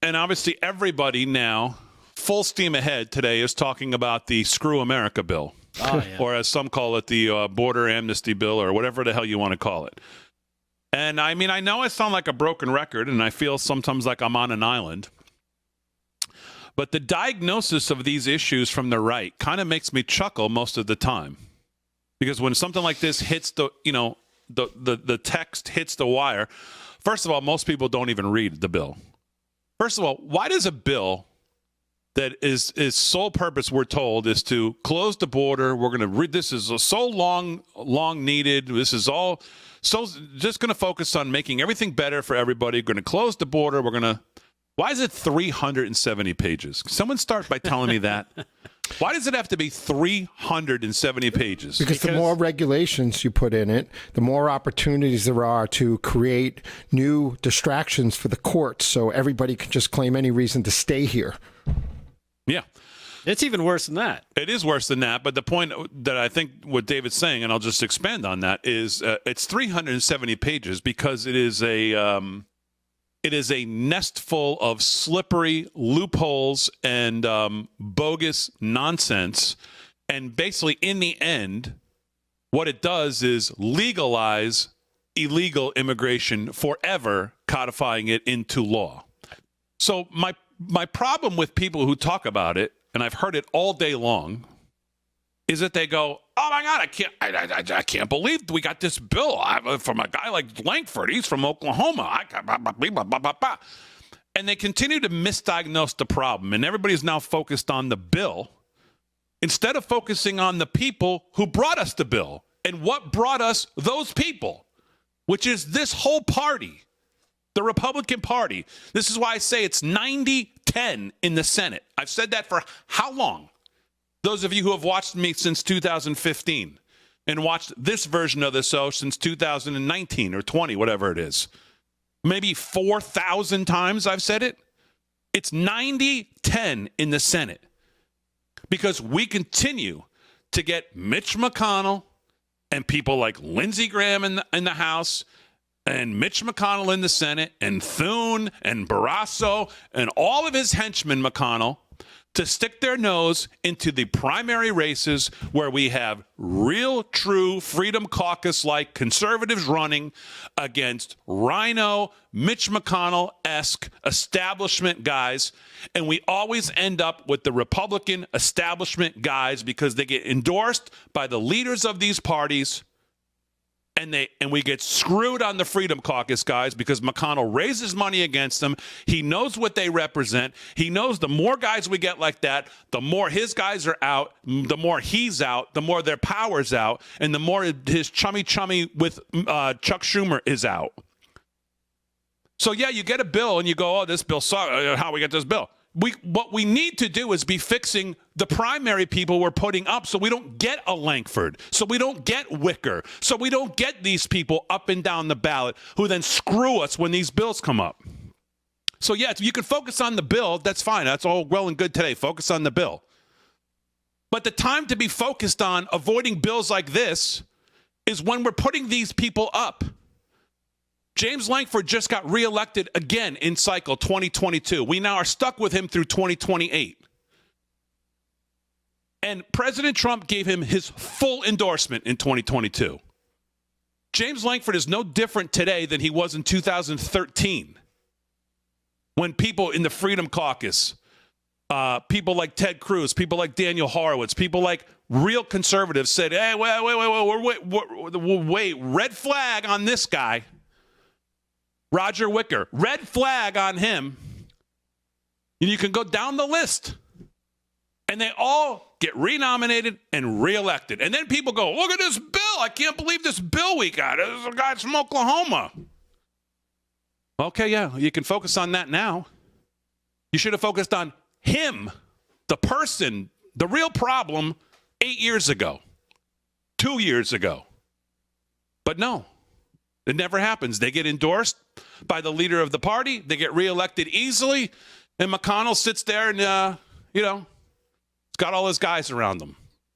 And obviously everybody now, full steam ahead today, is talking about the Screw America bill. Oh, yeah. Or as some call it, the border amnesty bill, or whatever the hell you want to call it. And I mean, I know I sound like a broken record, and I feel sometimes like I'm on an island. But the diagnosis of these issues from the right kind of makes me chuckle most of the time. Because when something like this hits the text hits the wire, first of all, most people don't even read the bill. First of all, why does a bill that is sole purpose, we're told, is to close the border? We're going to read this is so long needed. This is all so just going to focus on making everything better for everybody. We're going to close the border. Why is it 370 pages? Someone start by telling me that. Why does it have to be 370 pages? Because the more regulations you put in it, the more opportunities there are to create new distractions for the courts, so everybody can just claim any reason to stay here. Yeah. It's even worse than that. It is worse than that, but the point that I think what David's saying, and I'll just expand on that, is it's 370 pages because it is a nestful of slippery loopholes and bogus nonsense. And basically, in the end, what it does is legalize illegal immigration forever, codifying it into law. So my problem with people who talk about it, and I've heard it all day long, is that they go, "Oh my God, I can't believe we got this bill from a guy like Langford. He's from Oklahoma." And they continue to misdiagnose the problem, and everybody's now focused on the bill instead of focusing on the people who brought us the bill and what brought us those people, which is this whole party, the Republican Party. This is why I say it's 90-10 in the Senate. I've said that for how long? Those of you who have watched me since 2015 and watched this version of the show since 2019 or 20, whatever it is, maybe 4,000 times I've said it. It's 90-10 in the Senate because we continue to get Mitch McConnell and people like Lindsey Graham in the House and Mitch McConnell in the Senate and Thune and Barrasso and all of his henchmen, McConnell, to stick their nose into the primary races where we have real, true Freedom Caucus-like conservatives running against Rhino, Mitch McConnell-esque establishment guys. And we always end up with the Republican establishment guys because they get endorsed by the leaders of these parties. And we get screwed on the Freedom Caucus guys because McConnell raises money against them. He knows what they represent. He knows the more guys we get like that, the more his guys are out, the more he's out, the more their power's out, and the more his chummy with Chuck Schumer is out. So, yeah, you get a bill and you go, "Oh, this bill sucks. How we get this bill?" What we need to do is be fixing the primary people we're putting up so we don't get a Langford, so we don't get Wicker, so we don't get these people up and down the ballot who then screw us when these bills come up. So, yeah, if you can focus on the bill, that's fine. That's all well and good today. Focus on the bill. But the time to be focused on avoiding bills like this is when we're putting these people up. James Langford just got reelected again in cycle 2022. We now are stuck with him through 2028. And President Trump gave him his full endorsement in 2022. James Langford is no different today than he was in 2013 when people in the Freedom Caucus, people like Ted Cruz, people like Daniel Horowitz, people like real conservatives said, "Hey, wait, red flag on this guy. Roger Wicker, red flag on him." And you can go down the list. And they all get renominated and reelected. And then people go, "Look at this bill. I can't believe this bill we got. There's a guy from Oklahoma." Okay, yeah, you can focus on that now. You should have focused on him, the person, the real problem 8 years ago, 2 years ago. But no. It never happens. They get endorsed by the leader of the party. They get reelected easily. And McConnell sits there and, he's got all his guys around them.